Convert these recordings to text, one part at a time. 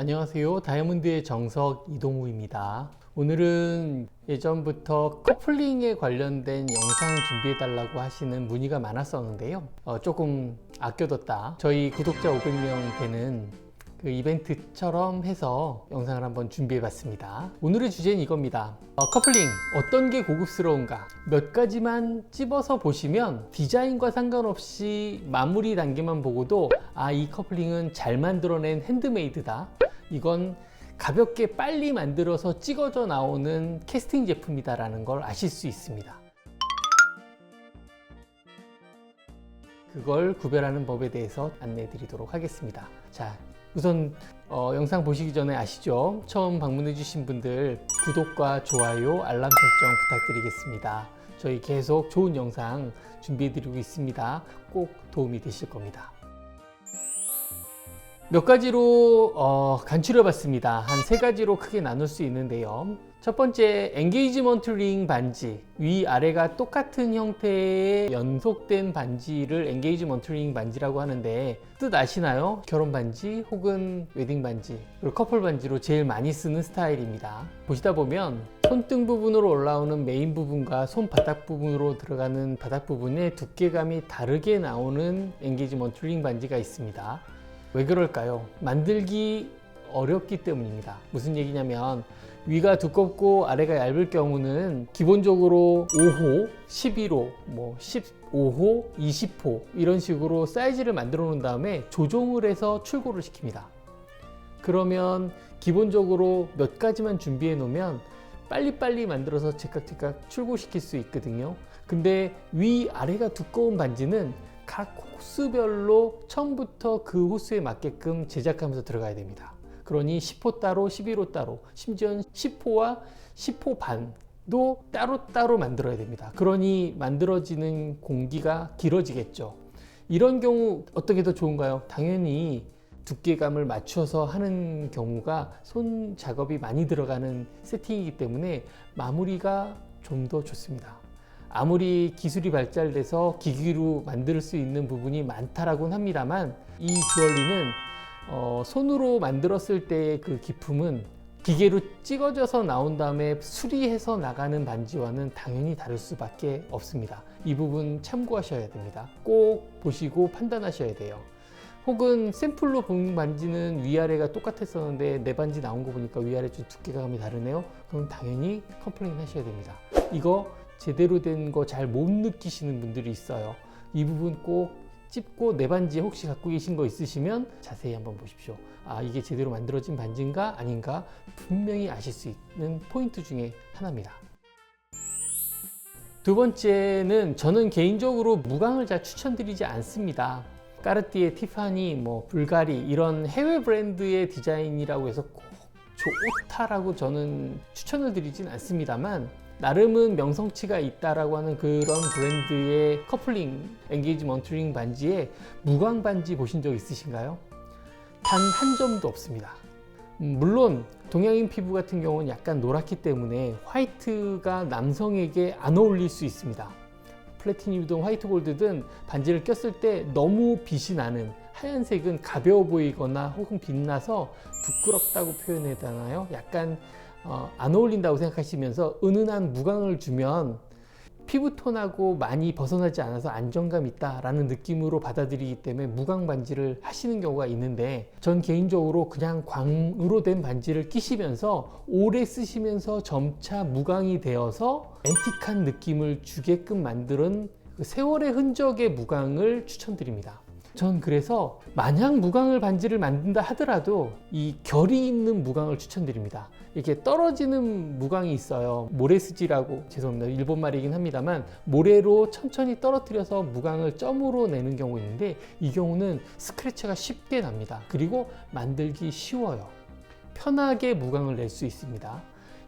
안녕하세요. 다이아몬드의 정석 이동우입니다. 오늘은 예전부터 커플링에 관련된 영상 준비해 달라고 하시는 문의가 많았었는데요. 조금 아껴뒀다 저희 구독자 500명 되는 그 이벤트처럼 해서 영상을 한번 준비해 봤습니다. 오늘의 주제는 이겁니다. 커플링 어떤 게 고급스러운가, 몇 가지만 찝어서 보시면 디자인과 상관없이 마무리 단계만 보고도 이 커플링은 잘 만들어낸 핸드메이드다, 이건 가볍게 빨리 만들어서 찍어져 나오는 캐스팅 제품이다 라는 걸 아실 수 있습니다. 그걸 구별하는 법에 대해서 안내해 드리도록 하겠습니다. 자, 우선 영상 보시기 전에 아시죠? 처음 방문해 주신 분들 구독과 좋아요, 알람 설정 부탁드리겠습니다. 저희 계속 좋은 영상 준비해 드리고 있습니다. 꼭 도움이 되실 겁니다. 몇 가지로 간추려 봤습니다. 한 세 가지로 크게 나눌 수 있는데요. 첫 번째, 엔게이지먼트 링 반지, 위아래가 똑같은 형태의 연속된 반지를 엔게이지먼트 링 반지라고 하는데, 뜻 아시나요? 결혼 반지 혹은 웨딩 반지, 그리고 커플 반지로 제일 많이 쓰는 스타일입니다. 보시다 보면 손등 부분으로 올라오는 메인 부분과 손바닥 부분으로 들어가는 바닥 부분의 두께감이 다르게 나오는 엔게이지먼트 링 반지가 있습니다. 왜 그럴까요? 만들기 어렵기 때문입니다. 무슨 얘기냐면, 위가 두껍고 아래가 얇을 경우는 기본적으로 5호, 11호, 15호, 20호 이런 식으로 사이즈를 만들어 놓은 다음에 조정을 해서 출고를 시킵니다. 그러면 기본적으로 몇 가지만 준비해 놓으면 빨리빨리 만들어서 제깍제깍 출고시킬 수 있거든요. 근데 위아래가 두꺼운 반지는 각 호수별로 처음부터 그 호수에 맞게끔 제작하면서 들어가야 됩니다. 그러니 10호 따로, 11호 따로, 심지어는 10호와 10호 반도 따로따로 만들어야 됩니다. 그러니 만들어지는 공기가 길어지겠죠. 이런 경우 어떻게 더 좋은가요? 당연히 두께감을 맞춰서 하는 경우가 손 작업이 많이 들어가는 세팅이기 때문에 마무리가 좀 더 좋습니다. 아무리 기술이 발달돼서 기기로 만들 수 있는 부분이 많다라고는 합니다만, 이 주얼리는 손으로 만들었을 때의 그 기품은 기계로 찍어져서 나온 다음에 수리해서 나가는 반지와는 당연히 다를 수밖에 없습니다. 이 부분 참고하셔야 됩니다. 꼭 보시고 판단하셔야 돼요. 혹은 샘플로 본 반지는 위아래가 똑같았었는데 내 반지 나온 거 보니까 위아래 좀 두께감이 다르네요. 그럼 당연히 컴플레인 하셔야 됩니다. 이거 제대로 된 거 잘 못 느끼시는 분들이 있어요. 이 부분 꼭 찝고, 내 반지 혹시 갖고 계신 거 있으시면 자세히 한번 보십시오. 이게 제대로 만들어진 반지인가 아닌가 분명히 아실 수 있는 포인트 중에 하나입니다. 두 번째는, 저는 개인적으로 무광을 잘 추천드리지 않습니다. 까르띠에, 티파니, 불가리 이런 해외 브랜드의 디자인이라고 해서 꼭 좋다라고 저는 추천을 드리진 않습니다만, 나름은 명성치가 있다라고 하는 그런 브랜드의 커플링 엔게이지먼트 링 반지에 무광 반지 보신 적 있으신가요? 단 한 점도 없습니다. 물론 동양인 피부 같은 경우는 약간 노랗기 때문에 화이트가 남성에게 안 어울릴 수 있습니다. 플래티늄이든 화이트 골드든 반지를 꼈을 때 너무 빛이 나는 하얀색은 가벼워 보이거나 혹은 빛나서 부끄럽다고 표현해야 되나요? 약간 안 어울린다고 생각하시면서 은은한 무광을 주면 피부톤하고 많이 벗어나지 않아서 안정감 있다라는 느낌으로 받아들이기 때문에 무광 반지를 하시는 경우가 있는데, 전 개인적으로 그냥 광으로 된 반지를 끼시면서 오래 쓰시면서 점차 무광이 되어서 앤틱한 느낌을 주게끔 만드는 그 세월의 흔적의 무광을 추천드립니다. 전 그래서 만약 무광을 반지를 만든다 하더라도 이 결이 있는 무광을 추천드립니다. 이렇게 떨어지는 무광이 있어요. 모래스지라고, 죄송합니다, 일본 말이긴 합니다만, 모래로 천천히 떨어뜨려서 무광을 점으로 내는 경우 있는데, 이 경우는 스크래치가 쉽게 납니다. 그리고 만들기 쉬워요. 편하게 무광을 낼 수 있습니다.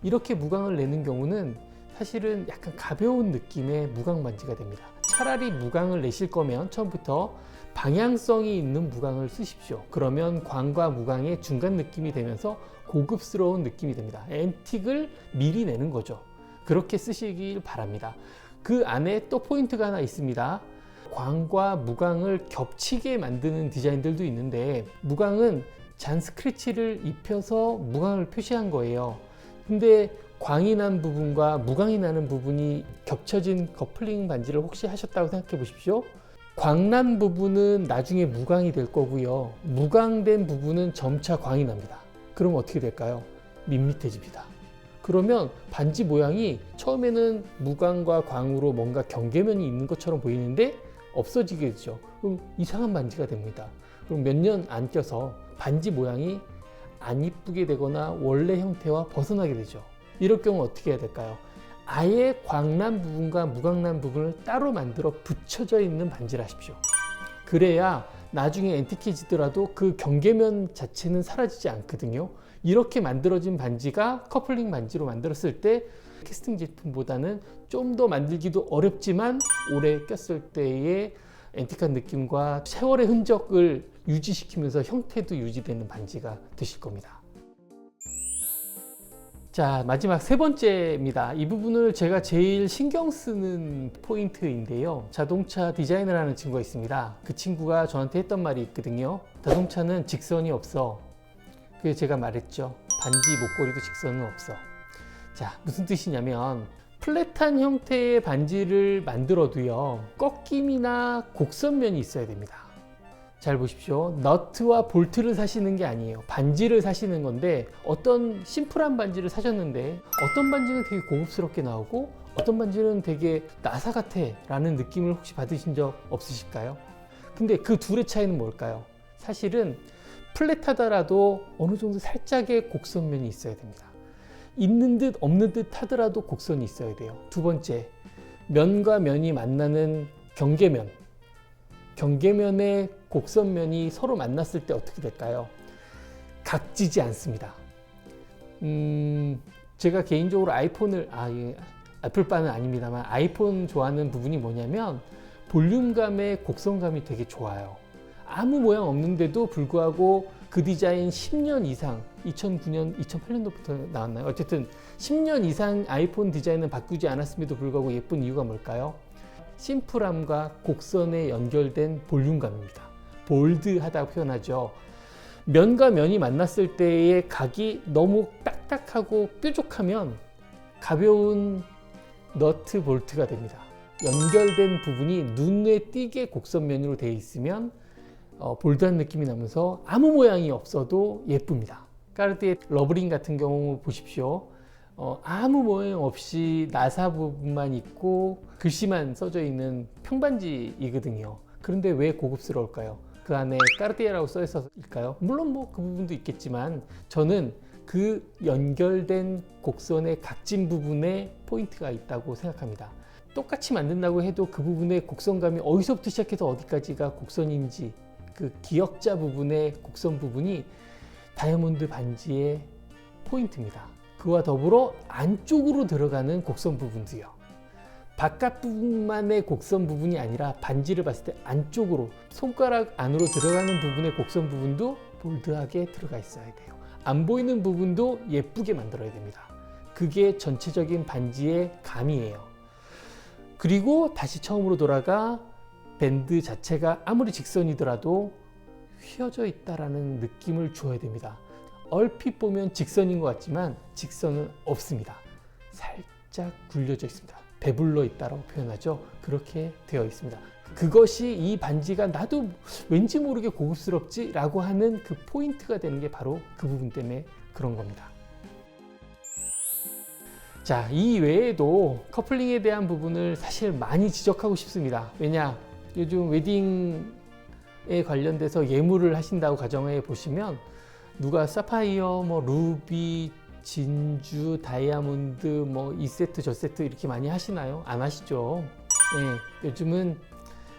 이렇게 무광을 내는 경우는 사실은 약간 가벼운 느낌의 무광 반지가 됩니다. 차라리 무광을 내실 거면 처음부터 방향성이 있는 무광을 쓰십시오. 그러면 광과 무광의 중간 느낌이 되면서 고급스러운 느낌이 됩니다. 앤틱을 미리 내는 거죠. 그렇게 쓰시길 바랍니다. 그 안에 또 포인트가 하나 있습니다. 광과 무광을 겹치게 만드는 디자인들도 있는데, 무광은 잔 스크래치를 입혀서 무광을 표시한 거예요. 근데 광이 난 부분과 무광이 나는 부분이 겹쳐진 커플링 반지를 혹시 하셨다고 생각해 보십시오. 광난 부분은 나중에 무광이 될 거고요. 무광된 부분은 점차 광이 납니다. 그럼 어떻게 될까요? 밋밋해집니다. 그러면 반지 모양이 처음에는 무광과 광으로 뭔가 경계면이 있는 것처럼 보이는데 없어지게 되죠. 그럼 이상한 반지가 됩니다. 그럼 몇 년 안 껴서 반지 모양이 안 이쁘게 되거나 원래 형태와 벗어나게 되죠. 이럴 경우 어떻게 해야 될까요? 아예 광난 부분과 무광난 부분을 따로 만들어 붙여져 있는 반지를 하십시오. 그래야 나중에 앤틱해지더라도 그 경계면 자체는 사라지지 않거든요. 이렇게 만들어진 반지가 커플링 반지로 만들었을 때 캐스팅 제품보다는 좀 더 만들기도 어렵지만 오래 꼈을 때의 앤틱한 느낌과 세월의 흔적을 유지시키면서 형태도 유지되는 반지가 되실 겁니다. 자, 마지막 세 번째입니다. 이 부분을 제가 제일 신경 쓰는 포인트인데요. 자동차 디자인을 하는 친구가 있습니다. 그 친구가 저한테 했던 말이 있거든요. 자동차는 직선이 없어. 그게 제가 말했죠. 반지 목걸이도 직선은 없어. 자, 무슨 뜻이냐면 플랫한 형태의 반지를 만들어도요, 꺾임이나 곡선면이 있어야 됩니다. 잘 보십시오. 너트와 볼트를 사시는 게 아니에요. 반지를 사시는 건데 어떤 심플한 반지를 사셨는데 어떤 반지는 되게 고급스럽게 나오고 어떤 반지는 되게 나사 같아 라는 느낌을 혹시 받으신 적 없으실까요? 근데 그 둘의 차이는 뭘까요? 사실은 플랫하더라도 어느 정도 살짝의 곡선면이 있어야 됩니다. 있는 듯 없는 듯 하더라도 곡선이 있어야 돼요. 두 번째, 면과 면이 만나는 경계면. 경계면의 곡선면이 서로 만났을 때 어떻게 될까요? 각지지 않습니다. 제가 개인적으로 애플바는 아닙니다만 아이폰 좋아하는 부분이 뭐냐면 볼륨감의 곡선감이 되게 좋아요. 아무 모양 없는데도 불구하고 그 디자인 10년 이상, 2009년, 2008년도부터 나왔나요? 어쨌든 10년 이상 아이폰 디자인은 바꾸지 않았음에도 불구하고 예쁜 이유가 뭘까요? 심플함과 곡선에 연결된 볼륨감입니다. 볼드하다고 표현하죠. 면과 면이 만났을 때의 각이 너무 딱딱하고 뾰족하면 가벼운 너트 볼트가 됩니다. 연결된 부분이 눈에 띄게 곡선면으로 되어 있으면 볼드한 느낌이 나면서 아무 모양이 없어도 예쁩니다. 까르띠에 러브링 같은 경우 보십시오. 아무 모양 없이 나사 부분만 있고 글씨만 써져 있는 평반지이거든요. 그런데 왜 고급스러울까요? 그 안에 까르띠에라고 써 있어서일까요? 물론 뭐 그 부분도 있겠지만 저는 그 연결된 곡선의 각진 부분에 포인트가 있다고 생각합니다. 똑같이 만든다고 해도 그 부분의 곡선감이 어디서부터 시작해서 어디까지가 곡선인지 그 기역자 부분의 곡선 부분이 다이아몬드 반지의 포인트입니다. 그와 더불어 안쪽으로 들어가는 곡선 부분도요. 바깥 부분만의 곡선 부분이 아니라 반지를 봤을 때 안쪽으로 손가락 안으로 들어가는 부분의 곡선 부분도 볼드하게 들어가 있어야 돼요. 안 보이는 부분도 예쁘게 만들어야 됩니다. 그게 전체적인 반지의 감이에요. 그리고 다시 처음으로 돌아가 밴드 자체가 아무리 직선이더라도 휘어져 있다라는 느낌을 줘야 됩니다. 얼핏 보면 직선인 것 같지만 직선은 없습니다. 살짝 굴려져 있습니다. 배불러 있다라고 표현하죠. 그렇게 되어 있습니다. 그것이 이 반지가 나도 왠지 모르게 고급스럽지 라고 하는 그 포인트가 되는 게 바로 그 부분 때문에 그런 겁니다. 자, 이 외에도 커플링에 대한 부분을 사실 많이 지적하고 싶습니다. 왜냐, 요즘 웨딩에 관련돼서 예물을 하신다고 가정해 보시면 누가 사파이어, 루비, 진주, 다이아몬드, 이 세트 저 세트 이렇게 많이 하시나요? 안 하시죠? 네, 요즘은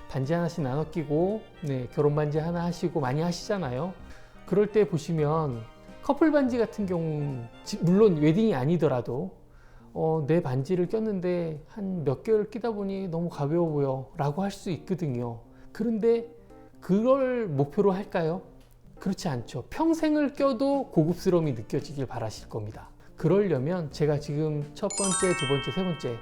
반지 하나씩 나눠 끼고 결혼 반지 하나 하시고 많이 하시잖아요. 그럴 때 보시면 커플 반지 같은 경우 물론 웨딩이 아니더라도 내 반지를 꼈는데 한 몇 개월 끼다 보니 너무 가벼워 보여 라고 할 수 있거든요. 그런데 그걸 목표로 할까요? 그렇지 않죠. 평생을 껴도 고급스러움이 느껴지길 바라실 겁니다. 그러려면 제가 지금 첫 번째, 두 번째, 세 번째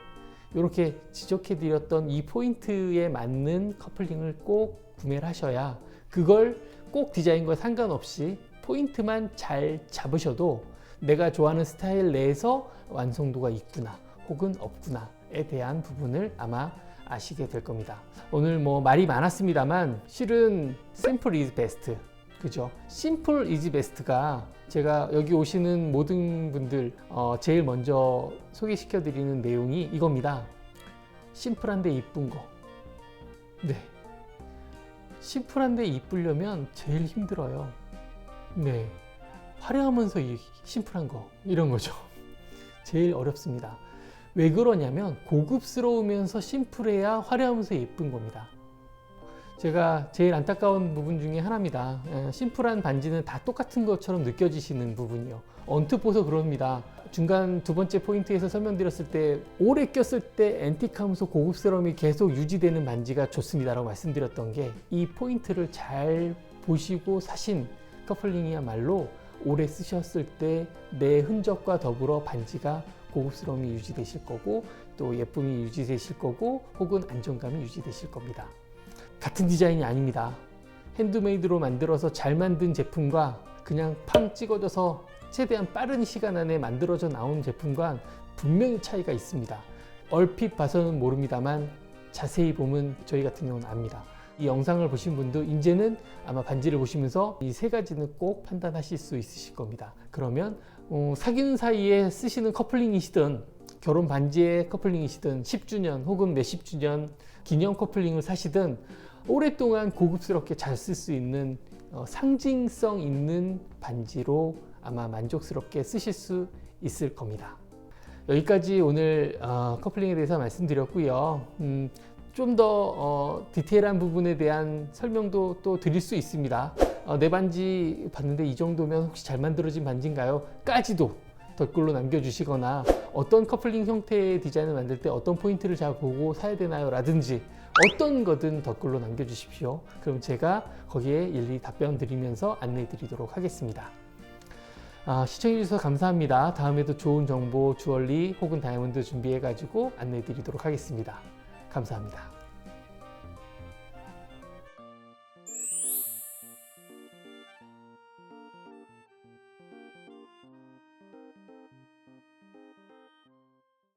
이렇게 지적해 드렸던 이 포인트에 맞는 커플링을 꼭 구매를 하셔야 그걸 꼭 디자인과 상관없이 포인트만 잘 잡으셔도 내가 좋아하는 스타일 내에서 완성도가 있구나 혹은 없구나에 대한 부분을 아마 아시게 될 겁니다. 오늘 뭐 말이 많았습니다만 실은 simple is best, 그죠? simple is best가 제가 여기 오시는 모든 분들 제일 먼저 소개시켜 드리는 내용이 이겁니다. 심플한데 이쁜 거. 네, 심플한데 이쁘려면 제일 힘들어요. 네, 화려하면서 심플한 거, 이런 거죠. 제일 어렵습니다. 왜 그러냐면 고급스러우면서 심플해야 화려하면서 예쁜 겁니다. 제가 제일 안타까운 부분 중에 하나입니다. 심플한 반지는 다 똑같은 것처럼 느껴지시는 부분이요. 언뜻 보서 그럽니다. 중간 두 번째 포인트에서 설명드렸을 때 오래 꼈을 때 앤틱하면서 고급스러움이 계속 유지되는 반지가 좋습니다 라고 말씀드렸던 게 이 포인트를 잘 보시고 사신 커플링이야말로 오래 쓰셨을 때 내 흔적과 더불어 반지가 고급스러움이 유지되실 거고 또 예쁨이 유지되실 거고 혹은 안정감이 유지되실 겁니다. 같은 디자인이 아닙니다. 핸드메이드로 만들어서 잘 만든 제품과 그냥 팡 찍어져서 최대한 빠른 시간 안에 만들어져 나온 제품과 분명히 차이가 있습니다. 얼핏 봐서는 모릅니다만 자세히 보면 저희 같은 경우는 압니다. 이 영상을 보신 분도 이제는 아마 반지를 보시면서 이 세 가지는 꼭 판단하실 수 있으실 겁니다. 그러면 사귀는 사이에 쓰시는 커플링이시든 결혼 반지의 커플링이시든 10주년 혹은 몇십 주년 기념 커플링을 사시든 오랫동안 고급스럽게 잘 쓸 수 있는 상징성 있는 반지로 아마 만족스럽게 쓰실 수 있을 겁니다. 여기까지 오늘 커플링에 대해서 말씀드렸고요. 좀 더 디테일한 부분에 대한 설명도 또 드릴 수 있습니다. 내 반지 봤는데 이 정도면 혹시 잘 만들어진 반지인가요? 까지도 댓글로 남겨주시거나 어떤 커플링 형태의 디자인을 만들 때 어떤 포인트를 잘 보고 사야 되나요? 라든지 어떤 거든 댓글로 남겨주십시오. 그럼 제가 거기에 일일이 답변 드리면서 안내해 드리도록 하겠습니다. 시청해 주셔서 감사합니다. 다음에도 좋은 정보, 주얼리 혹은 다이아몬드 준비해 가지고 안내해 드리도록 하겠습니다. 감사합니다.